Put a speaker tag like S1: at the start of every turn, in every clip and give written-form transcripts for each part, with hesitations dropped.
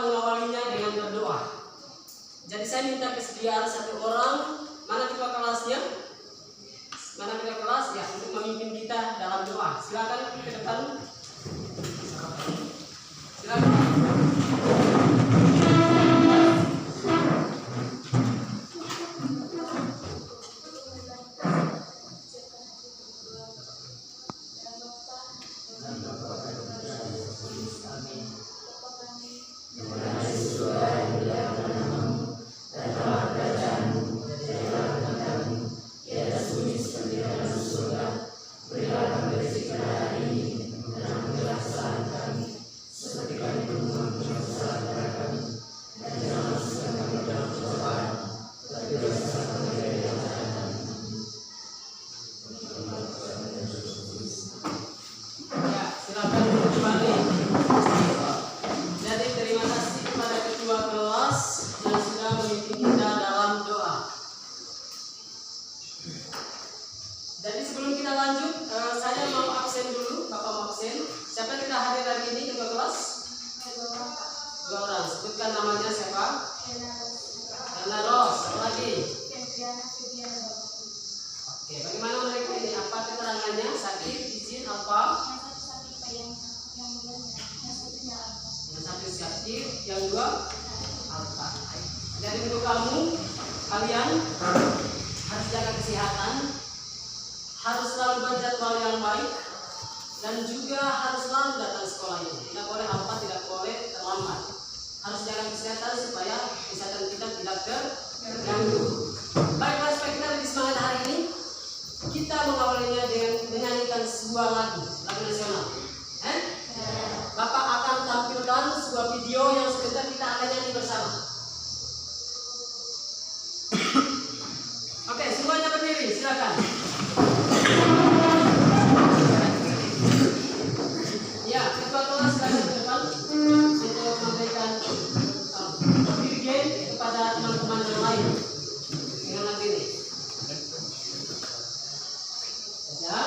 S1: mengawalinya dengan berdoa. Jadi saya minta kesediaan satu orang, mana ketua kelasnya? Mana ketua kelas ya, untuk memimpin kita dalam doa. Silakan ke depan. Silakan. Jadi sebelum kita lanjut, saya mau absen dulu, Bapak mau absen. Siapa kita hadir hari ini ketua kelas? Dua orang. Sebutkan namanya siapa? Yana Ros. Apa lagi? Oke, bagaimana mereka ini? Apa keterangannya? Sakit, izin, apa? Yang satu sakit, yang dua alfa. Jadi untuk kamu, kalian harus jaga kesehatan. Harus selalu berjadwal yang baik dan juga harus selalu datang sekolah ini. Tidak boleh apa, tidak boleh terlambat. Harus jaga kesehatan supaya kesehatan kita tidak terganggu. Baiklah, supaya kita lebih semangat hari ini, kita mengawalinya dengan menyanyikan sebuah lagu nasional. Bapak akan tampilkan sebuah video yang sebentar kita akan nyanyi bersama. Oke, semuanya berdiri, silakan. Ya, ketua kelas ke depan untuk memberikan dirjen kepada teman-teman yang lain dengan lagu ini. Ya.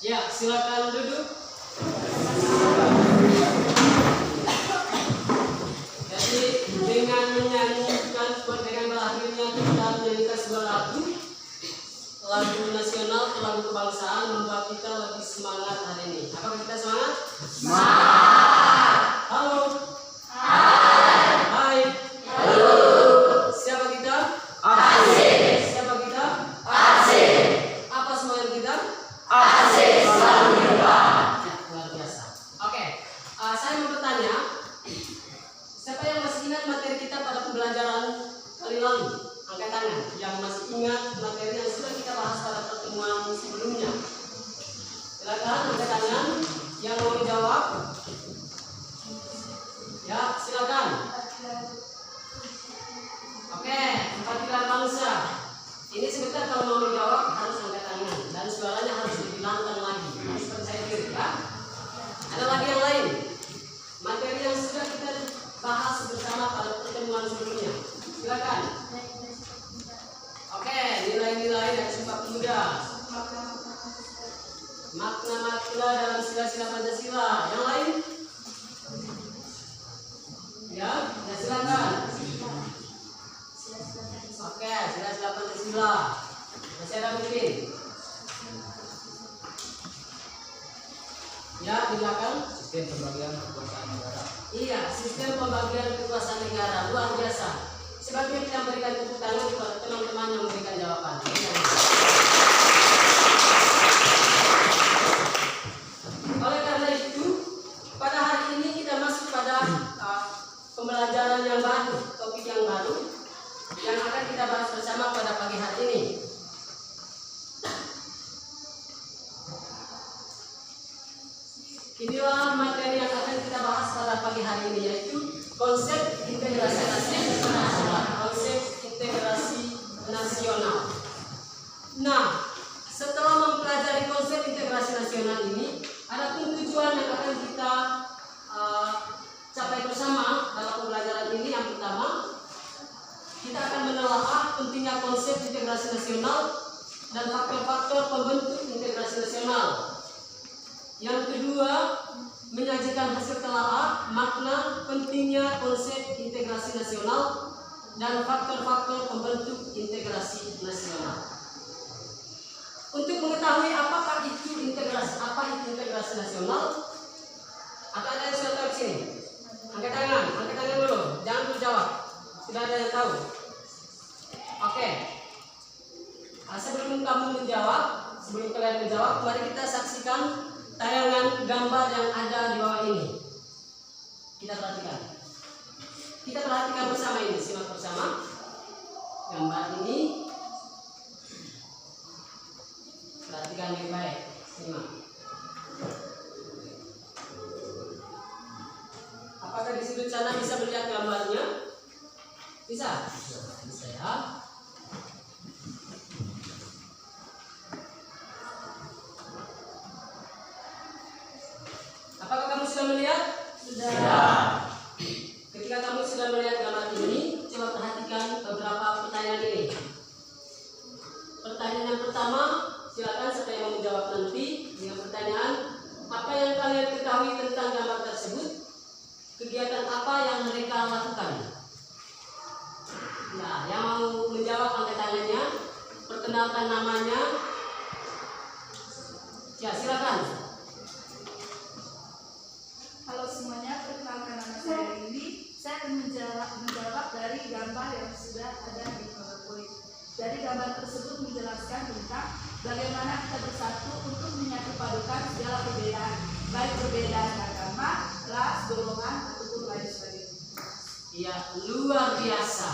S1: Ya, silakan duduk. Jadi dengan menyanyikan dengan berakhirnya kita menyanyikan sebuah lagu nasional, lagu kebangsaan membuat kita lebih semangat hari ini. Apakah kita semangat? Semangat. Halo. Hai. Hai. Halo. Siapa kita? Asik. Siapa kita? Asik. Apa semangat kita? Asik. Selalu di depan. Ya, luar biasa. Oke, saya mau bertanya, siapa yang masih ingat materi kita pada pembelajaran kali lalu? Angkat tangan. Yang masih ingat materi yang sudah kita bahas pada pertemuan sebelumnya. Silakan angkat tangan. Yang mau dijawab? Ya, silakan. Oke, bangsa. Ini sebentar kalau mau menjawab harus angkat tangan dan suaranya harus lebih lantang lagi. Harus percaya diri ya. Ada lagi yang lain. Materi yang sudah kita bahas bersama pada pertemuan sebelumnya. Silakan. Oke, nilai-nilai dari Sumpah Pemuda. Makna-makna dalam sila-sila Pancasila. Yang lain? Ya silakan. Oke, sila-sila Pancasila. Masih ada mungkin? Ya, di belakang.
S2: Sistem pembagian kekuasaan negara.
S1: Iya, sistem pembagian kekuasaan negara luar biasa. Sebagian kita berikan tepuk tangan kepada teman-teman yang memberikan jawaban. Oleh karena itu, pada hari ini kita masuk pada pembelajaran yang baru, topik yang baru yang akan kita bahas bersama pada pagi hari ini. Inilah materi yang akan kita bahas pada pagi hari ini, yaitu konsep integrasi nasional. Konsep integrasi nasional. Nah, setelah mempelajari konsep integrasi nasional ini, ada pun tujuan yang akan kita capai bersama dalam pembelajaran ini. Yang pertama, kita akan menelaah pentingnya konsep integrasi nasional dan faktor-faktor pembentuk integrasi nasional. Yang kedua, menyajikan hasil telaah makna pentingnya konsep integrasi nasional dan faktor-faktor pembentuk integrasi nasional. Untuk mengetahui apakah itu integrasi nasional, atau ada yang sudah tahu di sini? Angkat tangan dulu, jangan terjawab. Sudah ada yang tahu? Oke. Sebelum kalian menjawab, mari kita saksikan tayangan gambar yang ada di bawah ini. Kita perhatikan bersama ini, simak bersama gambar ini. Perhatikan dengan baik, simak. Apakah di sudut sana bisa melihat gambarnya? Bisa ya. Apakah kamu sudah melihat? Sudah. Ketika kamu sudah melihat gambar ini, coba perhatikan beberapa pertanyaan ini. Pertanyaan yang pertama, silakan siapa yang mau menjawab nanti dengan pertanyaan, apa yang kalian ketahui tentang gambar tersebut? Kegiatan apa yang mereka lakukan? Nah, yang mau menjawab angkat tangannya, perkenalkan namanya. Ya, silakan.
S3: Halo semuanya, perkenalkan nama saya Rini. Saya akan menjawab dari gambar yang sudah ada di PowerPoint. Jadi gambar tersebut menjelaskan tentang bagaimana kita bersatu untuk menyatupadukan segala perbedaan, baik perbedaan agama, ras, golongan, ataupun lain sebagainya.
S1: Iya, luar biasa.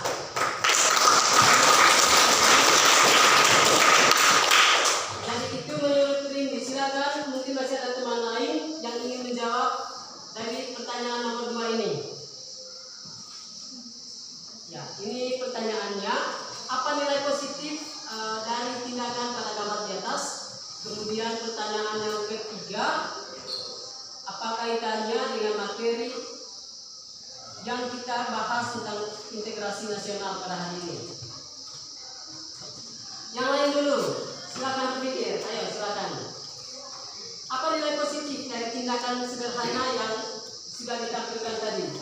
S1: Jadi itu menurut Rini. Silakan, mungkin masih ada teman lain yang ingin menjawab dari pertanyaan nomor 2 ini. Ya, ini pertanyaannya. Apa nilai positif dari tindakan pada gambar di atas? Kemudian pertanyaan yang ketiga, apa kaitannya dengan materi yang kita bahas tentang integrasi nasional pada hari ini? Yang lain dulu, silakan berpikir. Ayo, silakan. Apa nilai positif dari tindakan sederhana yang sudah ditampilkan tadi?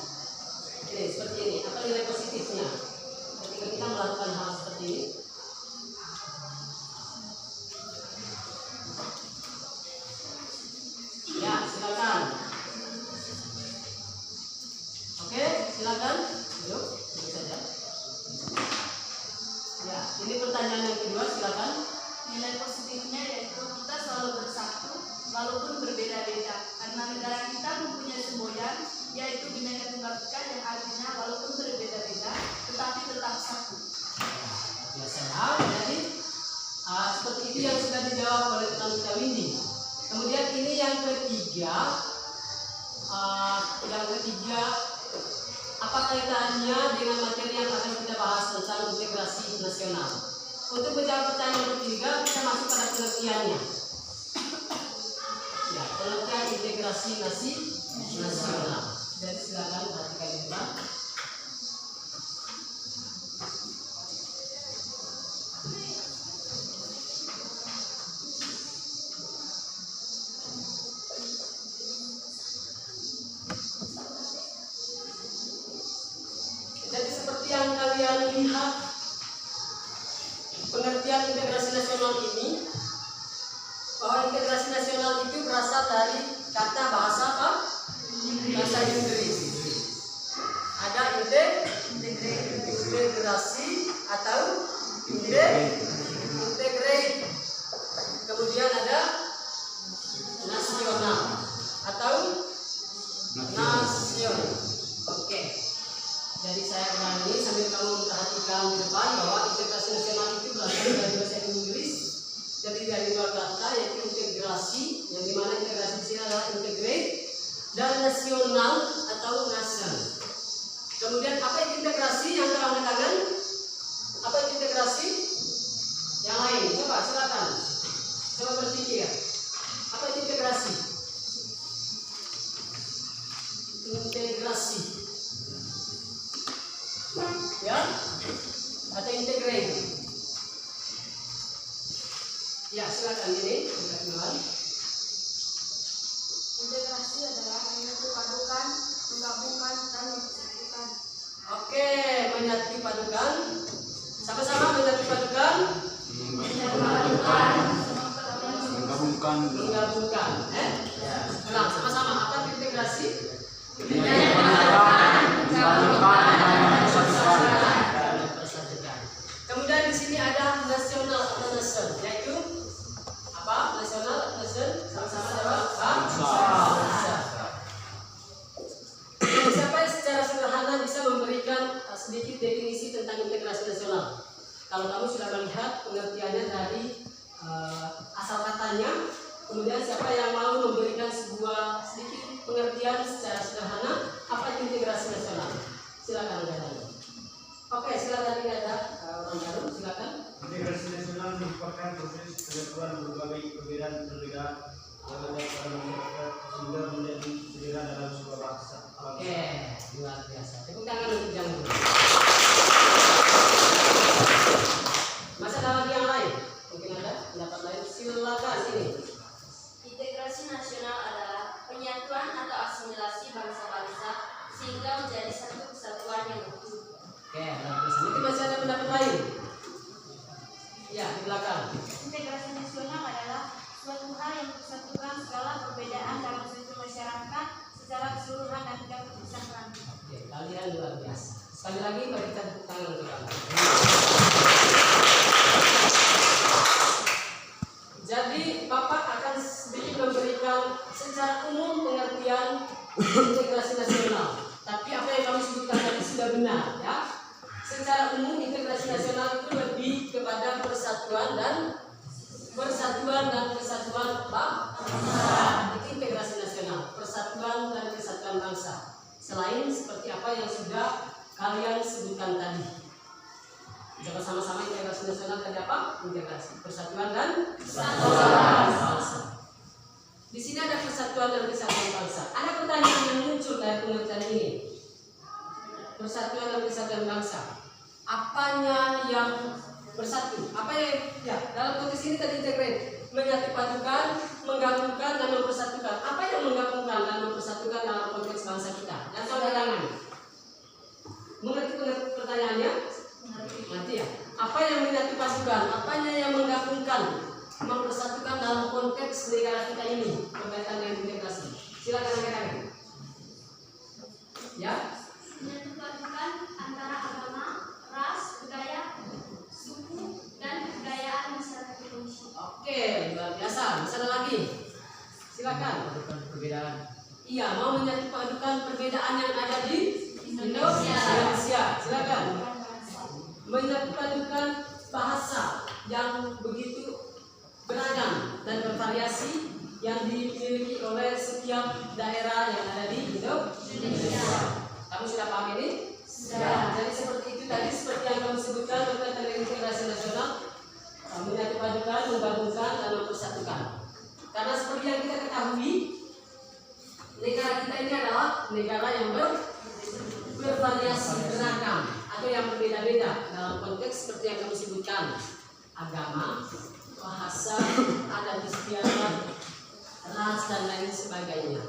S1: Ini seperti ini. Apa nilai positifnya ketika kita melakukan hal seperti ini? Ya, silakan. Oke, silakan. Yuk, duduk saja. Ya, ini pertanyaan yang kedua, silakan.
S3: Nilai positifnya yaitu kita selalu bersatu walaupun berbeda-beda, karena negara kita mempunyai semboyan yaitu Bhinneka Tunggal Ika, yang artinya walaupun berbeda-beda tetapi tetap satu.
S1: Biasa ya, jadi seperti itu yang sudah dijawab oleh teman kita Windy. Kemudian ini yang ketiga, apa kaitannya dengan materi yang akan kita bahas tentang integrasi nasional? nasional. Untuk menjawab pertanyaan yang ketiga, kita masuk pada pengertiannya. Ya, pengertian integrasi nasional. Jadi silakan perhatikan juga. Jadi seperti yang kalian lihat, pengertian integrasi nasional ini, bahwa integrasi nasional itu berasal dari kata bahasa apa? Bahasa Inggris. Ada integrasi atau integrate. Kemudian ada nasional atau nasion. Oke. Jadi saya ulangi sambil kamu memperhatikan di depan bahwa integrasi nasional itu berasal dari bahasa Inggris. Jadi dari dua kata yaitu integrasi, yang dimana integrasi di sini adalah integrate, dan nasional atau nation. Kemudian apa itu integrasi? Yang terangkat tangan. Apa itu integrasi? Yang lain, coba silakan. Coba berpikir. Apa itu integrasi? Integrasi. Ya, atau integrate. Ya, silakan ini.
S3: Integrasi adalah menyatu padukan, menggabungkan, dan mempersatukan.
S1: Oke, menyatu padukan. Sama-sama menyatu padukan. Menggabungkan. Ulang sama-sama. Apa itu integrasi? Kemudian di sini ada nasional atau nation, yaitu apa? Nasional atau nation? Sama-sama jawab. Bangsa. Siapa yang secara sederhana bisa memberikan sedikit definisi tentang integrasi nasional? Kalau kamu sudah melihat pengertiannya dari asal katanya, kemudian siapa yang mau memberikan sebuah sedikit pengertian secara sederhana apa itu integrasi nasional? Silakan Gadang. Oke, silakan ini ada orang baru, silakan.
S4: Integrasi nasional merupakan proses penyatuan berbagai perbedaan pada masyarakat sehingga menjadi sederhana dalam sebuah bangsa.
S1: Oke, luar biasa. Tepuk tangan untuk Jambu. Masih ada lagi yang lain? Mungkin ada pendapat lain? Silakan sini.
S5: Integrasi nasional adalah penyatuan atau asimilasi bangsa-bangsa sehingga menjadi satu kesatuan yang utuh.
S1: Oke, luar biasa. Mungkin masih ada pendapat lain? Ya, di belakang.
S5: Integrasi nasional adalah suatu hal yang mempersatukan segala perbedaan dalam suatu masyarakat secara keseluruhan dan tidak terpisahkan.
S1: Oke, kalian luar biasa. Sekali lagi berikan tepuk tangan untuk kalian. Jadi Bapak akan sedikit memberikan secara umum pengertian integrasi nasional. Tapi apa yang kami sebutkan tadi sudah benar, ya. Secara umum integrasi nasional itu lebih kepada persatuan dan kesatuan bangsa. Itu integrasi nasional, persatuan dan kesatuan bangsa. Selain seperti apa yang sudah kalian sebutkan tadi. Coba sama-sama integrasi nasional tadi apa? Integrasi persatuan dan kesatuan bangsa. Di sini ada persatuan dan kesatuan bangsa. Ada pertanyaan yang muncul dari pengertian ini. Persatuan dan kesatuan bangsa. Apanya yang bersatu? Apa yang dalam konteks ini tadi integrate, menyatu padukan, menggabungkan dan mempersatukan. Apa yang menggabungkan dan mempersatukan dalam konteks bangsa kita? Yang tahu tangan. Mengerti pertanyaannya? Nanti ya. Apa yang menyatu padukan? Apanya yang menggabungkan, mempersatukan dalam konteks negara kita ini berkaitan dengan integrasi? Silakan angkat. Ya.
S5: Menyatu padukan antara agama, ras, budaya, suku, dan kebudayaan masyarakat Indonesia.
S1: Oke, luar biasa. Masih ada lagi? Silakan.
S2: Perbedaan.
S1: Iya, mau menyatu padukan perbedaan yang ada di Indonesia. Silakan. Menyatu padukan bahasa yang begitu beragam dan bervariasi yang dimiliki oleh setiap daerah yang ada di Indonesia. Kamu sudah paham ini? Sudah. Jadi seperti itu tadi, seperti yang kamu sebutkan berkaitan dengan integrasi menggabungkan dan mempersatukan. Karena seperti yang kita ketahui, negara kita ini adalah negara yang bervariasi beragam atau yang berbeda-beda dalam konteks seperti yang kami sebutkan, agama, bahasa, adat istiadat, ras dan lain sebagainya.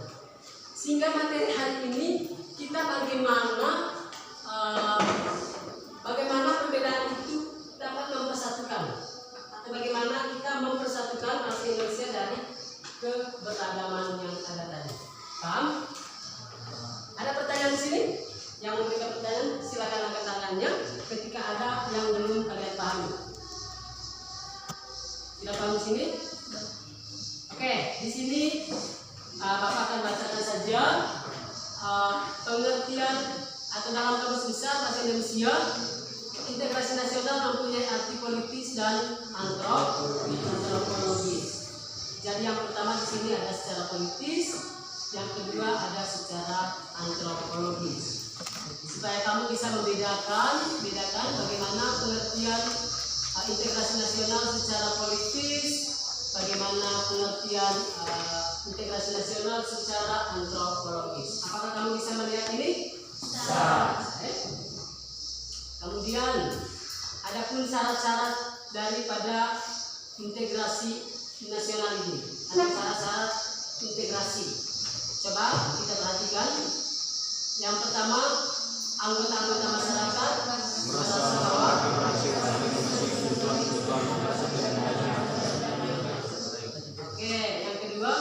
S1: Sehingga materi hari ini kita bagaimana perbedaan itu dapat mempersatukan atau bagaimana kita mempersatukan bangsa Indonesia dari keberagaman yang ada tadi. Paham? Ada pertanyaan di sini? Yang memberikan pertanyaan silakan angkat tangannya ketika ada yang belum kalian pahami. Sudah paham di sini? Oke, di sini Bapak akan bacakan saja pengertian atau dalam kamus besar bahasa Indonesia. Integrasi nasional mempunyai arti politis dan antropologis. Jadi yang pertama di sini ada secara politis, yang kedua ada secara antropologis. Supaya kamu bisa membedakan bagaimana pengertian integrasi nasional secara politis, bagaimana pengertian integrasi nasional secara antropologis. Apakah kamu bisa melihat ini? Kemudian ada pun syarat-syarat daripada integrasi nasional ini. Ada syarat-syarat integrasi. Coba kita perhatikan. Yang pertama, anggota-anggota masyarakat merasa bahwa oke, yang kedua,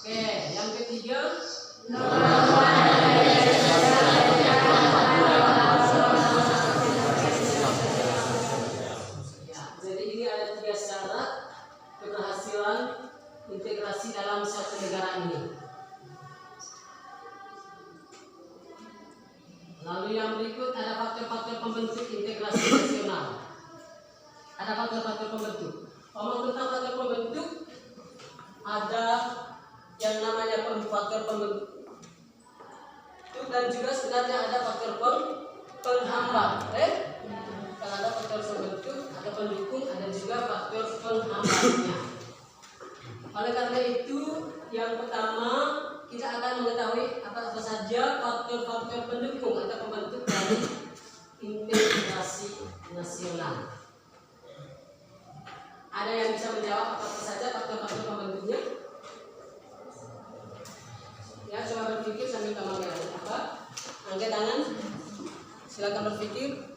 S1: oke, yang ketiga, jadi ini ada 3 syarat keberhasilan integrasi dalam suatu negara ini. Lalu yang berikut ada faktor-faktor pembentuk integrasi nasional. Ada faktor-faktor pembentuk. Ngomong tentang faktor pembentuk, ada yang namanya faktor pembentuk dan juga sebenarnya ada faktor penghambat. Kalau ada faktor pembentuk, ada pendukung, ada juga faktor penghambatnya. Oleh karena itu, yang pertama kita akan mengetahui apa saja faktor-faktor pendukung atau pembentuk dari integrasi nasional. Ada yang bisa menjawab apa saja faktor-faktor pembentuknya? Ya, coba berpikir sambil kamu lihat apa? Angkat tangan. Silakan berpikir.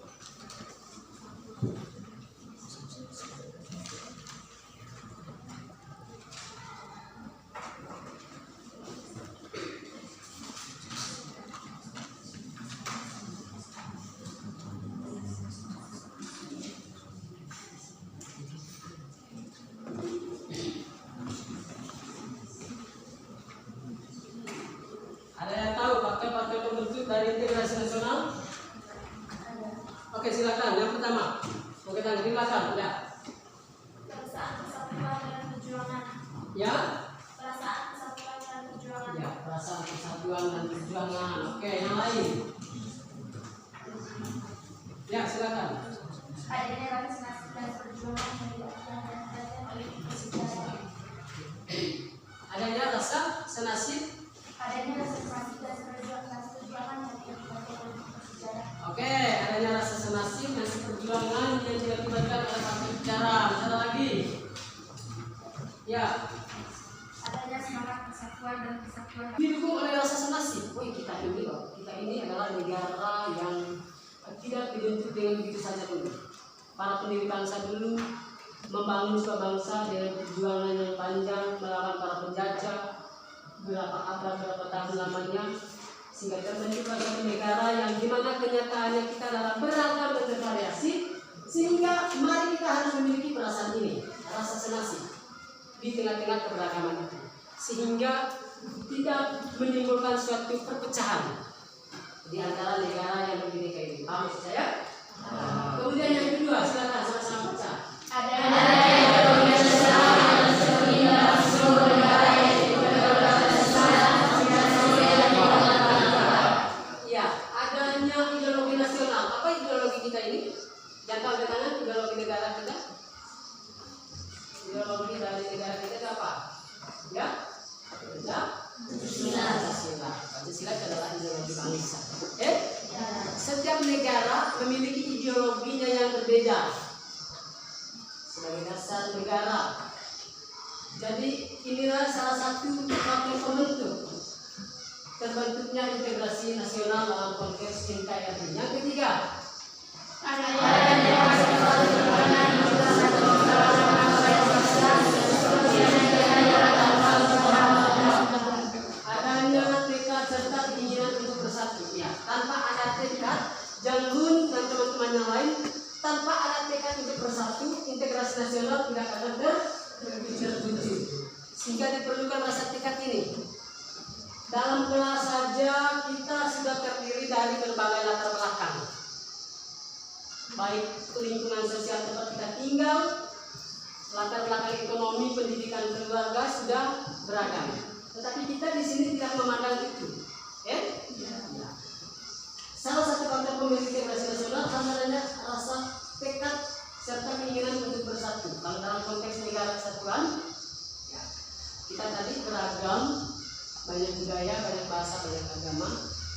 S1: Ada yang tahu faktor-faktor pembentuk dari integrasi nasional? Oke, silakan. Yang pertama, oke, tangan di belakang. Ya.
S5: Perasaan kesatuan dan perjuangan.
S1: Ya.
S5: Perasaan kesatuan dan perjuangan.
S1: Ya, perasaan persatuan dan perjuangan. Oke, yang lain. Ya, silakan.
S5: Adanya rasa nasib dan perjuangan yang dilakukan dan dirasakan oleh sejarah.
S1: Adanya rasa senasib.
S5: Adanya rasa nasib dan perjuangan yang dilakukan oleh sejarah.
S1: Oke, adanya rasa senasib dan perjuangan yang diakibatkan oleh faktor sejarah. Misalnya lagi. Ya.
S5: Adanya semangat persatuan dan kesatuan.
S1: Didukung oleh rasa senasib. Wih, kita ini loh. Kita ini adalah negara yang tidak dibentuk dengan begitu saja dulu. Para pendiri bangsa dulu membangun sebuah bangsa dengan perjuangan yang panjang melawan para penjajah berapa abad, berapa tahun lamanya, sehingga terbentuklah suatu negara yang dimana kenyataannya kita dalam beragam dan bervariasi, sehingga mari kita harus memiliki perasaan ini, rasa senasib di tengah-tengah keberagaman itu, sehingga tidak menimbulkan suatu perpecahan di antara negara yang berbeda ini. Paham saya? Kemudian yang kedua, silakan sama-sama baca. memiliki ideologinya yang berbeda sebagai dasar negara. Jadi inilah salah satu faktor pembentuk terbentuknya integrasi nasional dalam konteks NKRI. Yang ketiga, adanya tekad serta keinginan untuk bersatu. Ya, tanpa ada tekad, Janggun dan teman-teman yang lain, tanpa ada tekad untuk bersatu, integrasi nasional tidak akan terwujud. Sehingga diperlukan rasa tekad ini. Dalam kelas saja kita sudah terdiri dari berbagai latar belakang, baik lingkungan sosial tempat kita tinggal, latar belakang ekonomi, pendidikan keluarga sudah beragam. Tetapi kita di sini tidak memandang itu, ya? Salah satu faktor pemilik integrasi nasional adalah rasa tekad serta keinginan untuk bersatu. Kalau dalam konteks negara kesatuan, ya, kita tadi beragam, banyak budaya, banyak bahasa, banyak agama,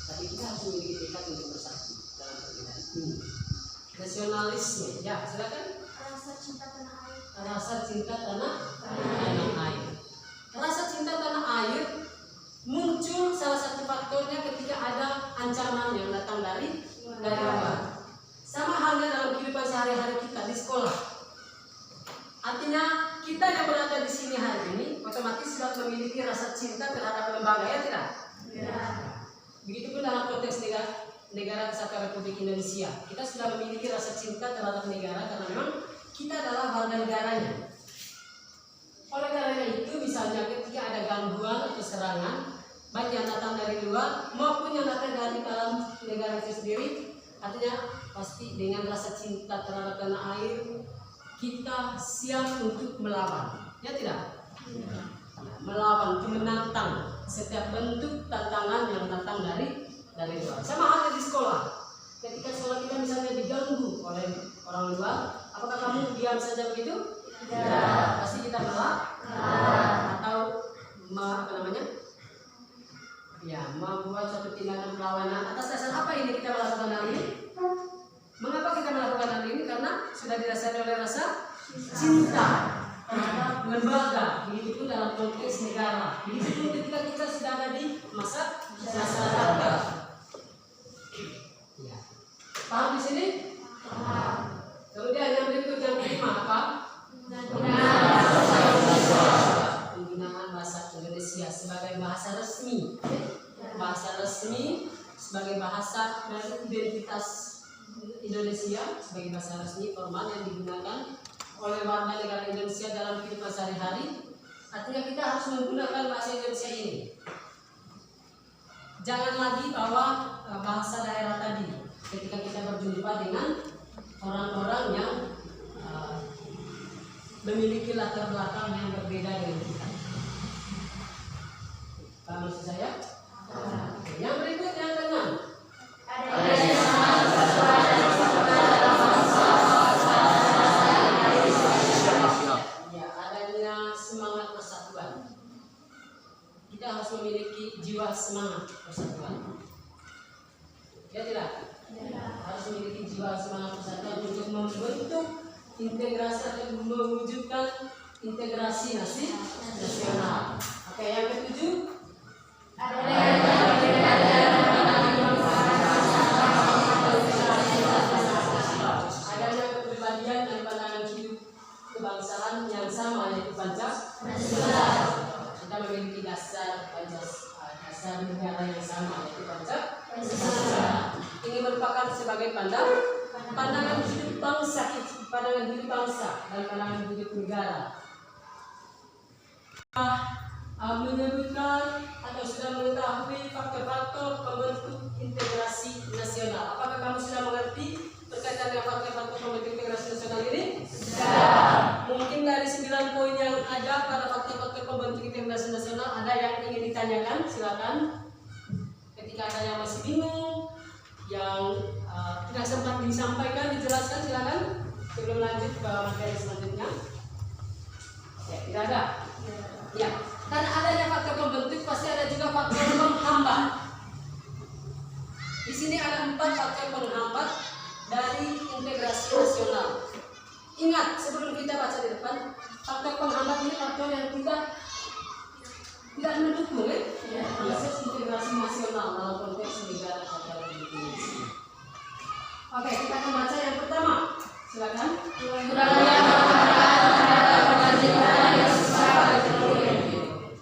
S1: tapi kita harus memiliki tekad untuk bersatu dalam perbedaan ini. Nasionalisme, ya silakan.
S5: Rasa cinta tanah air.
S1: Rasa cinta tanah air. Rasa cinta tanah air muncul salah satu faktornya ketika ada ancaman yang datang dari luar. Sama halnya dalam kehidupan sehari-hari kita di sekolah. Artinya kita yang berada di sini hari ini otomatis sudah memiliki rasa cinta terhadap lembaga, ya tidak? Ya. Begitupun dalam konteks negara Kesatuan Republik Indonesia, kita sudah memiliki rasa cinta terhadap negara karena memang kita adalah warga negaranya. Oleh karena itu, misalnya ketika ada gangguan atau serangan, baik yang datang dari luar maupun yang datang dari dalam negara itu sendiri, artinya pasti dengan rasa cinta terhadap tanah air kita siap untuk melawan, ya tidak? Ya. Melawan, menantang setiap bentuk tantangan yang datang dari luar. Sama halnya di sekolah. Ketika sekolah kita misalnya diganggu oleh orang luar, apakah kamu diam saja begitu? Tidak. Pasti kita melawan atau ya, membuat suatu tindakan perlawanan. Atas dasar apa ini kita melakukan hal ini? Mengapa kita melakukan hal ini? Karena sudah didasari oleh rasa cinta terhadap lembaga, begitupun dalam konteks negara, begitupun ketika kita sudah ada di masyarakat. Ya. Paham di sini? Paham. Kemudian yang berikut, yang kelima apa? Penggunaan bahasa Indonesia sebagai bahasa resmi. Bahasa resmi sebagai bahasa dan identitas Indonesia sebagai bahasa resmi formal yang digunakan oleh warga negara Indonesia dalam kehidupan sehari-hari. Artinya kita harus menggunakan bahasa Indonesia ini. Jangan lagi bawa bahasa daerah tadi ketika kita berjumpa dengan orang-orang yang memiliki latar belakang yang berbeda dengan kita. Paham maksud saya? Yang berikut yang keenam. Adanya semangat persatuan. Kita harus memiliki jiwa semangat persatuan. Ya tidak? Ya. Harus memiliki jiwa semangat persatuan untuk membentuk integrasi atau mewujudkan integrasi nasional. Oke, yang ketujuh. Adanya kepribadian dan pandangan hidup kebangsaan yang sama, yaitu Pancasila. Kita memiliki dasar negara yang sama, yaitu Pancasila. Ini merupakan sebagai pandangan hidup bangsa, pandangan hidup bangsa dan pandangan hidup negara. Menyebutkan atau sudah mengetahui faktor-faktor pembentuk integrasi nasional. Apakah kamu sudah mengerti berkaitan dengan faktor-faktor pembentuk integrasi nasional ini? Sudah. Mungkin dari 9 poin yang ada pada faktor-faktor pembentuk integrasi nasional ada yang ingin ditanyakan, silakan. Ketika ada yang masih bingung, yang tidak sempat disampaikan, dijelaskan, silakan. Sebelum lanjut ke materi selanjutnya. Ya, tidak ada. Ya. Karena adanya faktor pembentuk pasti ada juga faktor penghambat. Di sini ada 4 faktor penghambat dari integrasi nasional. Ingat, sebelum kita baca di depan, faktor penghambat ini faktor yang tidak mendukung, proses integrasi nasional dalam konteks negara kesatuan Republik Indonesia. Oke, kita akan baca yang pertama. Silakan.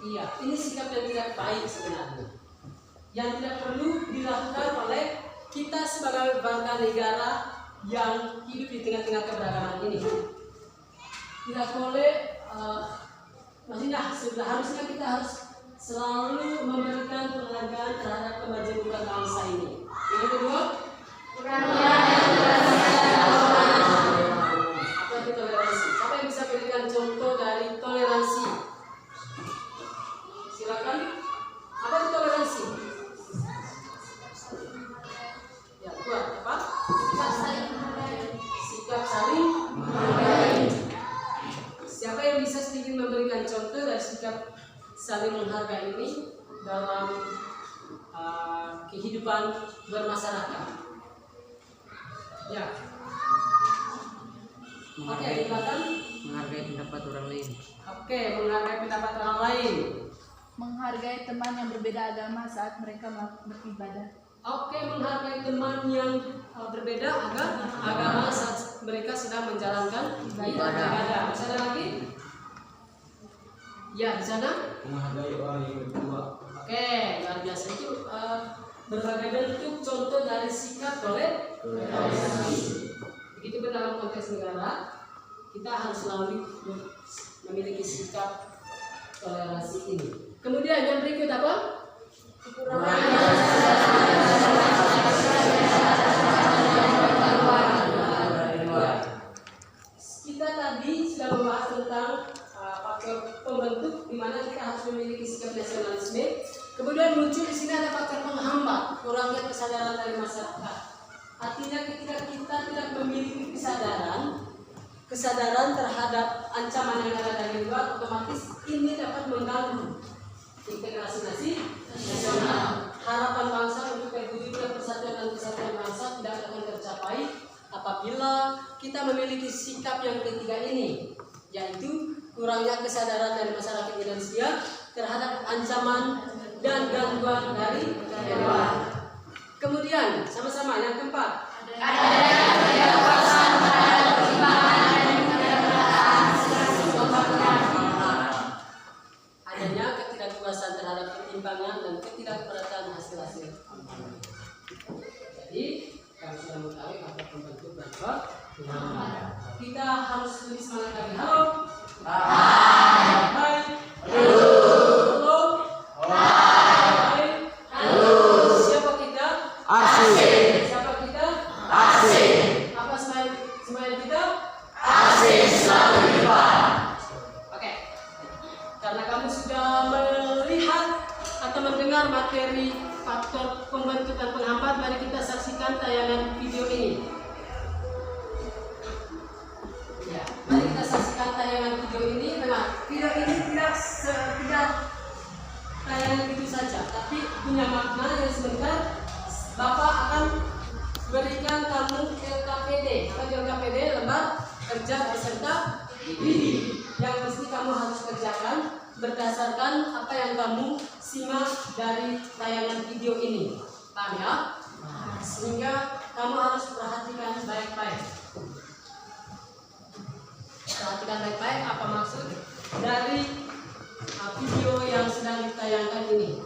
S1: Iya, ini sikap yang tidak baik sebenarnya, yang tidak perlu dilakukan oleh kita sebagai bangsa negara yang hidup di tengah-tengah keberagaman ini. Tidak boleh, maksudnya harusnya kita harus selalu memberikan penghargaan terhadap kemajuan bangsa ini. Yang kedua, apa itu toleransi? Siapa yang bisa berikan contoh dari toleransi? Silakan. Apa itu toleransi? Ya, kuat apa? Sikap saling menghargai. Siapa yang bisa sedikit memberikan contoh dari sikap saling menghargai ini dalam kehidupan bermasyarakat? Ya. Oke, silakan.
S2: Menghargai pendapat orang lain.
S1: Oke, menghargai pendapat orang lain.
S3: Menghargai teman yang berbeda agama saat mereka beribadah.
S1: Oke, menghargai teman yang berbeda agama saat mereka sedang menjalankan ibadah. Bisa ada lagi? Ya, di sana.
S4: Menghargai orang yang bertua.
S1: Oke, luar biasa. Itu berbagai bentuk contoh dari sikap toleransi. Begitu pun dalam konteks negara, kita harus selalu memiliki sikap toleransi ini. Kemudian yang berikut apa? Kita tadi sudah membahas tentang faktor pembentuk di mana kita harus memiliki sikap nasionalisme. Kemudian muncul di sini ada faktor penghambat, kurangnya kesadaran dari masyarakat. Artinya ketika kita tidak memiliki kesadaran terhadap ancaman yang ada dari luar, otomatis ini dapat mengganggu integrasi nasional. Harapan bangsa untuk terwujudnya persatuan dan kesatuan bangsa tidak akan tercapai apabila kita memiliki sikap yang ketiga ini, yaitu kurangnya kesadaran dari masyarakat Indonesia terhadap ancaman dan gangguan dari luar. Kemudian sama-sama yang keempat, adanya ketidakpuasan terhadap ketimpangan dan ketidakmerataan hasil-hasil. Jadi kami sudah mengetahui apa pembentuk dan penghambat. Kita harus lebih semangat lagi. Halo. Hai. Halo. Hai. Halo. Siapa kita?
S2: Asik.
S1: Siapa kita?
S2: Asik.
S1: Apa smile kita?
S2: Asik selalu depan.
S1: Oke. Karena kamu sudah melihat atau mendengar materi faktor pembentuk dan penghambat, mari kita saksikan tayangan video ini. Ya, mari kita saksikan tayangan video ini. Nah, video ini tidak tayangan gitu saja, tapi punya makna yang sebentar. Bapak akan berikan kamu LKPD. Apa itu LKPD? Lembar kerja beserta diri yang mesti kamu harus kerjakan berdasarkan apa yang kamu simak dari tayangan video ini. Paham ya? Sehingga kamu harus perhatikan baik-baik. Perhatikan baik-baik apa maksud dari video yang sedang ditayangkan ini.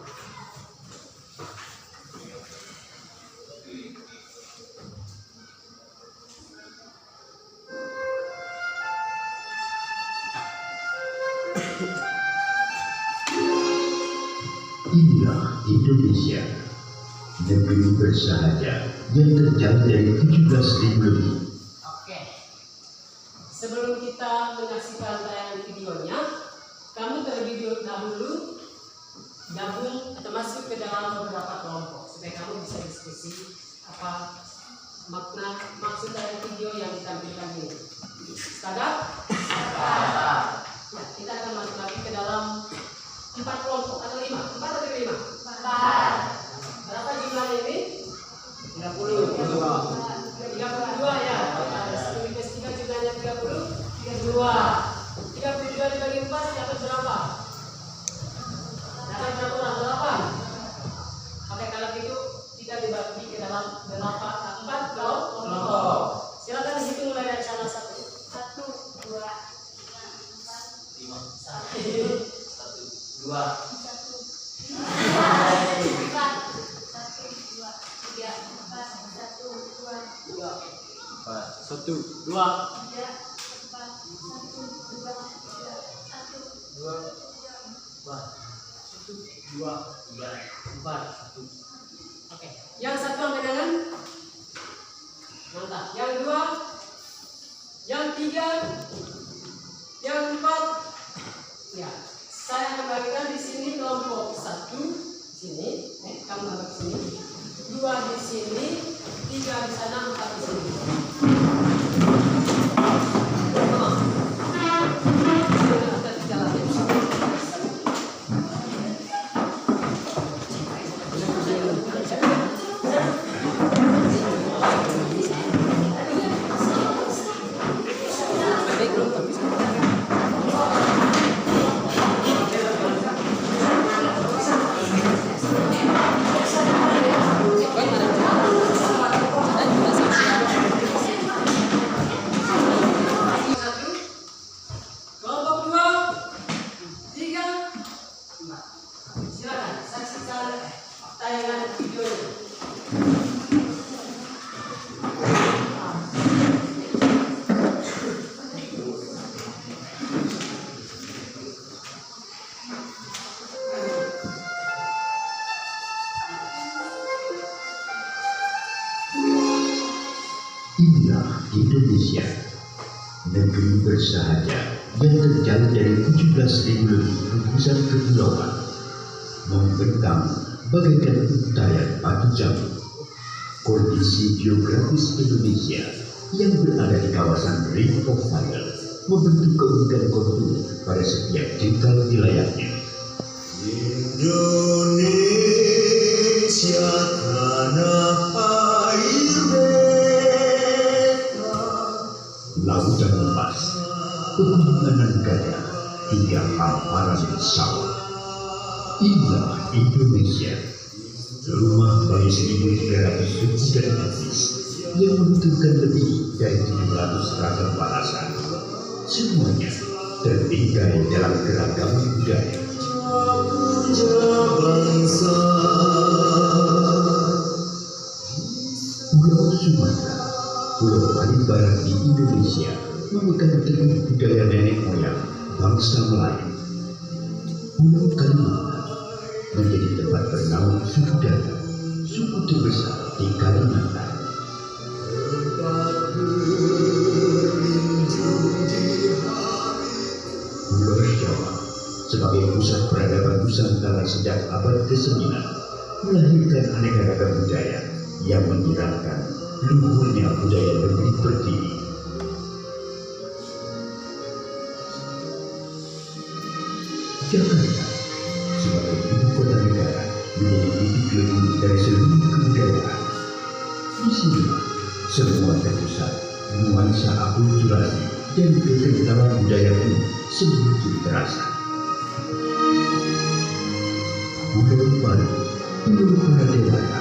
S6: Inilah Indonesia, negeri bersahaja yang terjauh dari 17.000 lebih.
S1: Oke. Sebelum kita menyaksikan tayangan videonya, kamu terlebih dahulu gabung atau masuk ke dalam beberapa kelompok supaya kamu bisa diskusi apa makna maksud dari video yang ditampilkan ini. Sepakat? Ya, kita akan masuk lagi ke dalam 4 kelompok atau 5? 4 atau 5? 4. Berapa jumlahnya ini?
S4: 30.
S1: 30. 2. 32 dibagi 4 dapat berapa? Dapat berapa orang? 8. Oke, kalau gitu 3 dibagi ke dalam 4 kelompok. Silakan dihitung mulai dari sana 1.
S5: 1, 2, 3, 4,
S1: 1, 2. 1. Oke, yang satu angkat tangan. Mantap. Yang 2, yang 3, yang 4. Ya, saya akan bagikan di sini kelompok 1 di sini, kamu angkat sini. 2 di sini, 3 di sana, 4 di sini. Silakan saksikan tayangan videonya.
S6: Inilah Indonesia, negeri bersahaja yang terjal dari 17.000 lebih gugusan kepulauan, membentang bagaikan untayan batu jambu. Kondisi geografis Indonesia yang berada di kawasan Ring of Fire membentuk keunikan kontur pada setiap jengkal wilayahnya. Indonesia tanah air beta, lautan lepas, pegunungan gajah hingga hamparan sawah. Inilah Indonesia, rumah bagi 1.300 suku dan etnis yang menuturkan lebih dari 700 ragam bahasa. Semuanya terbingkai dalam keragaman budaya. Pulau Sumatera, pulau paling barat di Indonesia, memegang teguh budaya nenek moyang bangsa Melayu. Pulau Kalimantan menjadi tempat bernaung suku Dayak, suku terbesar di Kalimantan. Pulau Jawa sebagai pusat peradaban Nusantara sejak abad ke-9 melahirkan aneka ragam budaya yang menyiratkan luhurnya budaya negeri pertiwi. Jakarta sebagai ibu kota negara menjadi titik lebih dari seluruh kebudayaan. Di sini semua terpusat nuansa akulturasi dan kekentalan budaya pun semakin terasa. Pulau Bali, pulau para dewata,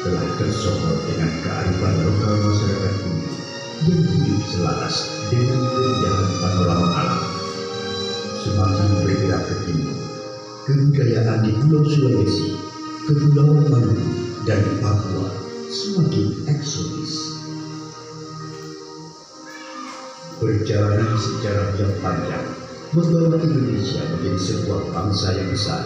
S6: telah tersohor dengan kearifan lokal masyarakat ini yang hidup selaras dengan keindahan panorama alam. Semakin bergerak ke timur, kebudayaan di Pulau Sulawesi, Kepulauan Maluku, dan Papua semakin eksotis. Perjalanan sejarah yang panjang membawa Indonesia menjadi sebuah bangsa yang besar.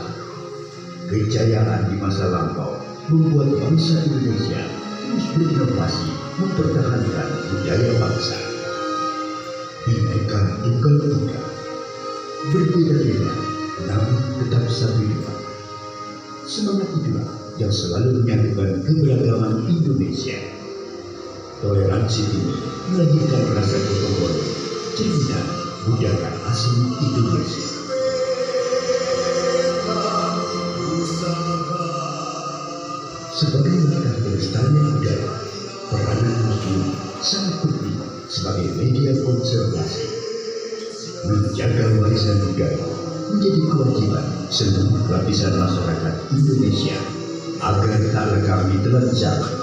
S6: Kejayaan di masa lampau membuat bangsa Indonesia terus berinovasi mempertahankan budaya bangsa. Bhinneka Tunggal Ika, berbeda-beda namun tetap satu jua. Semangat itulah yang selalu menyatukan keberagaman Indonesia. Toleransi ini melahirkan rasa gotong royong, cerminan budaya asli Indonesia. Sebagai langkah pelestarian budaya, peranan muslim sangat penting sebagai media konservasi. menjaga warisan budaya menjadi kewajiban seluruh lapisan masyarakat Indonesia agar tak lekang di telan zaman.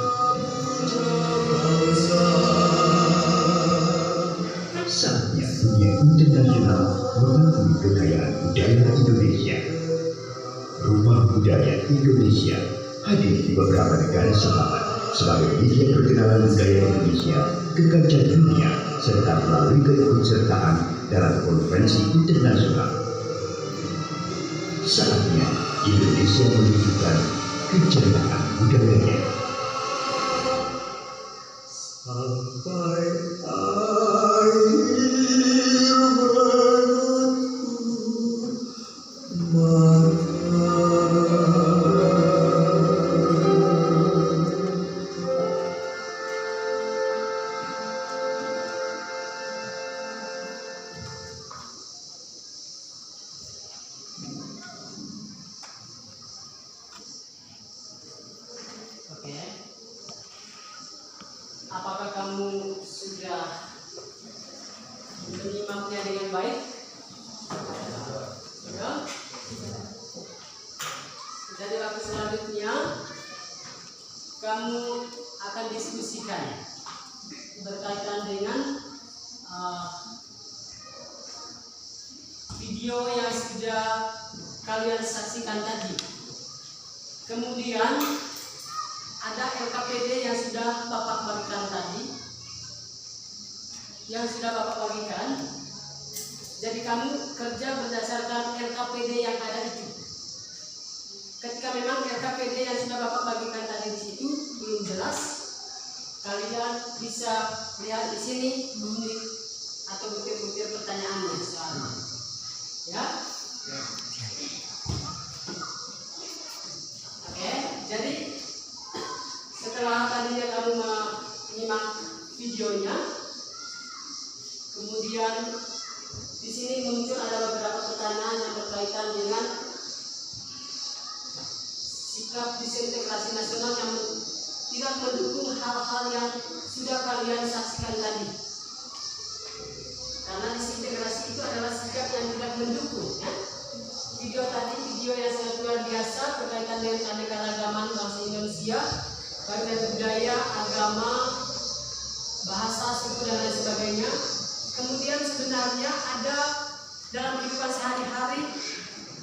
S6: Saatnya dunia internasional mengakui kekayaan budaya Indonesia. Rumah Budaya Indonesia hadir di beberapa negara sahabat sebagai media perkenalan budaya Indonesia ke kancah dunia serta melalui keikutsertaan dalam konferensi internasional. Saatnya Indonesia menunjukkan kejayaan budayanya. Sampai
S1: Oke. Apakah kamu sudah menyimaknya dengan baik? Ya. Jadi waktu selanjutnya kamu akan diskusikan berkaitan dengan video yang sudah kalian saksikan tadi. Kemudian ada LKPD yang sudah Bapak bagikan tadi, Jadi kamu kerja berdasarkan LKPD yang ada itu. Ketika memang LKPD yang sudah Bapak bagikan tadi di situ belum jelas, kalian bisa lihat di sini bunyi atau butir-butir pertanyaannya soalnya. Ya? Oke, jadi setelah tadinya kamu menyimak videonya, kemudian di sini muncul ada beberapa pertanyaan yang berkaitan dengan sikap disintegrasi nasional yang tidak mendukung hal-hal yang sudah kalian saksikan tadi. Karena disintegrasi itu adalah sikap yang tidak mendukung. Ya? Video tadi video yang sangat luar biasa berkaitan dengan keanekaragaman bangsa Indonesia, baik dari budaya, agama, bahasa, suku dan lain sebagainya. Kemudian sebenarnya ada dalam kehidupan sehari-hari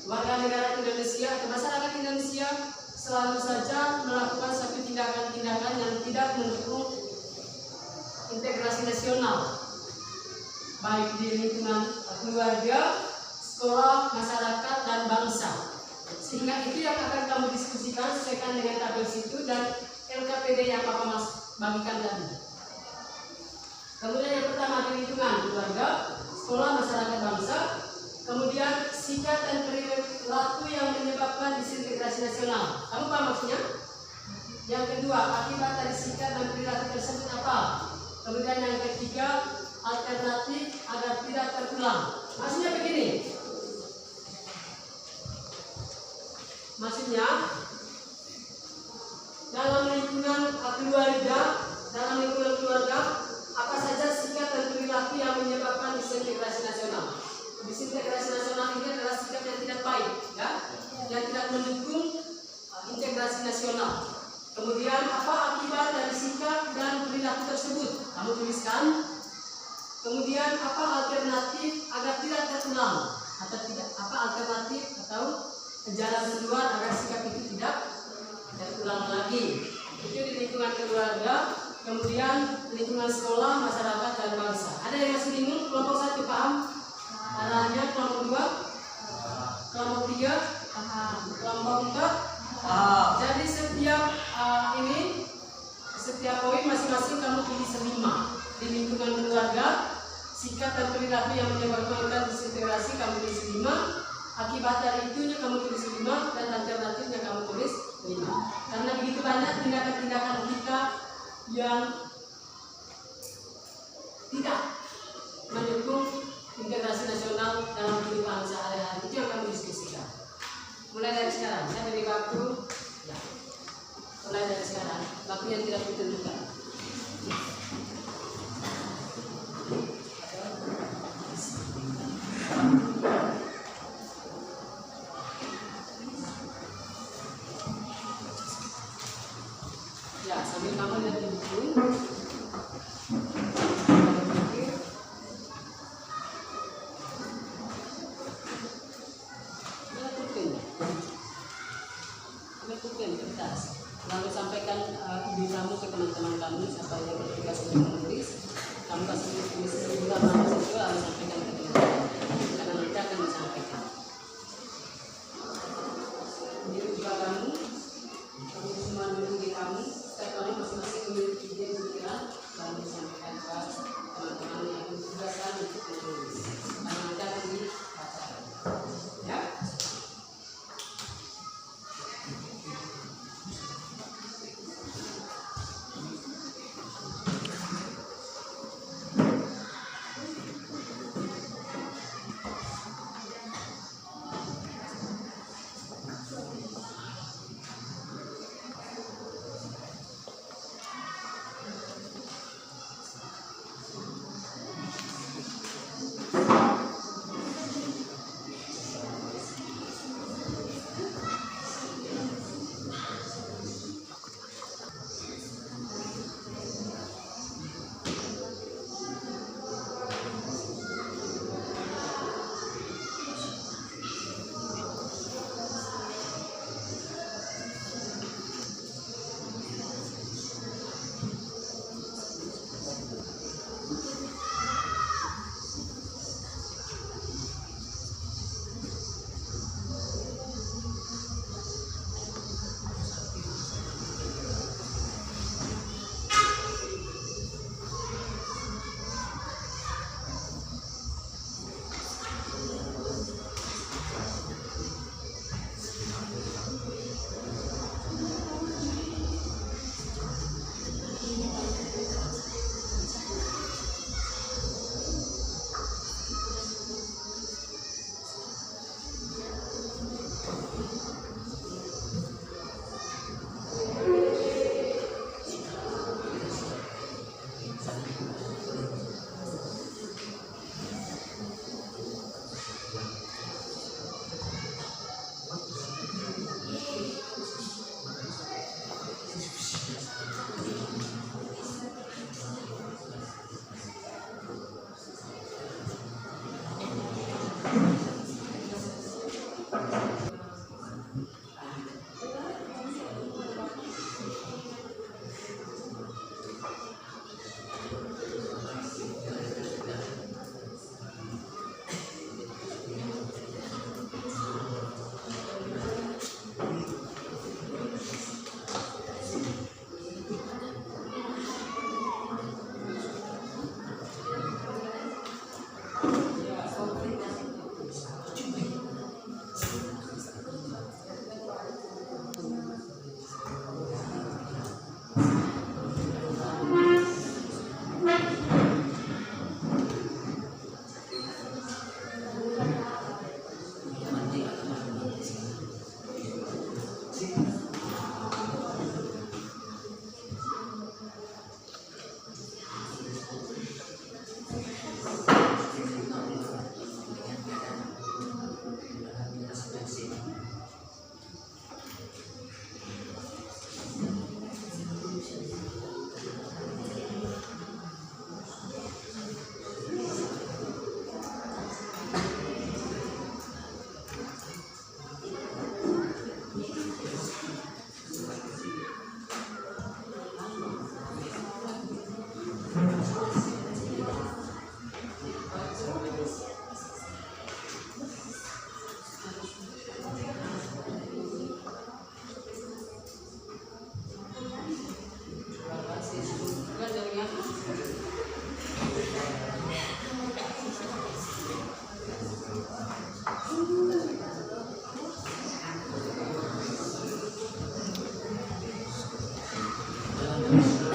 S1: warga negara Indonesia atau masyarakat Indonesia selalu saja melakukan satu tindakan-tindakan yang tidak mendukung integrasi nasional, baik di lingkungan keluarga, sekolah, masyarakat, dan bangsa. Sehingga itu yang akan kamu diskusikan sesuaikan dengan tabel situ dan LKPD yang Bapak Mas bagikan tadi. Kemudian yang pertama di lingkungan keluarga, sekolah, masyarakat, bangsa. Kemudian sikap dan perilaku yang menyebabkan disintegrasi nasional. Kamu paham maksudnya? Yang kedua, akibat dari sikap dan perilaku tersebut apa? Kemudian yang ketiga, alternatif agar tidak terulang. Maksudnya begini. Maksudnya dalam lingkungan keluarga, apa saja sikap dan perilaku yang menyebabkan disintegrasi nasional? Disintegrasi nasional ini adalah sikap yang tidak baik, ya, yang tidak mendukung integrasi nasional. Kemudian apa akibat dari sikap dan perilaku tersebut? Kamu tuliskan. Kemudian apa alternatif agar tidak terulang? Atau tidak apa alternatif atau jalan keluar agar sikap itu tidak terulang lagi? Itu di lingkungan keluarga. Kemudian lingkungan sekolah, masyarakat, dan bangsa. Ada yang masih bingung? Kelompok 1 paham? Arahnya kelompok 2? Kelompok 3? Kelompok 4? Jadi setiap poin masing-masing kamu tulis 5. Di lingkungan keluarga, sikap dan perilaku yang menyebabkan disintegrasi kamu tulis 5. Akibat dari itunya kamu tulis 5 dan alternatifnya kamu tulis 5. Karena begitu banyak tindakan-tindakan kita yang tidak mendukung integrasi nasional dalam kehidupan sehari-hari. Itu yang kami diskusikan. Mulai dari sekarang, saya beri waktu. Ya. Mulai dari sekarang, waktu yang tidak ditentukan. kertas. Lalu sampaikan ide kamu ke teman-teman kamu, siapa yang bertugas untuk menulis. Kamu kasih tulis juga mana juga harus sampaikan ke teman-teman, karena nanti akan disampaikan. Jadi juga kamu semua memiliki kamu, setiap kamu masing-masing memiliki ide pikiran, lalu disampaikan ke teman-teman yang ditugaskan untuk menulis. Karena nanti akan dibaca. Ya.
S2: Amin.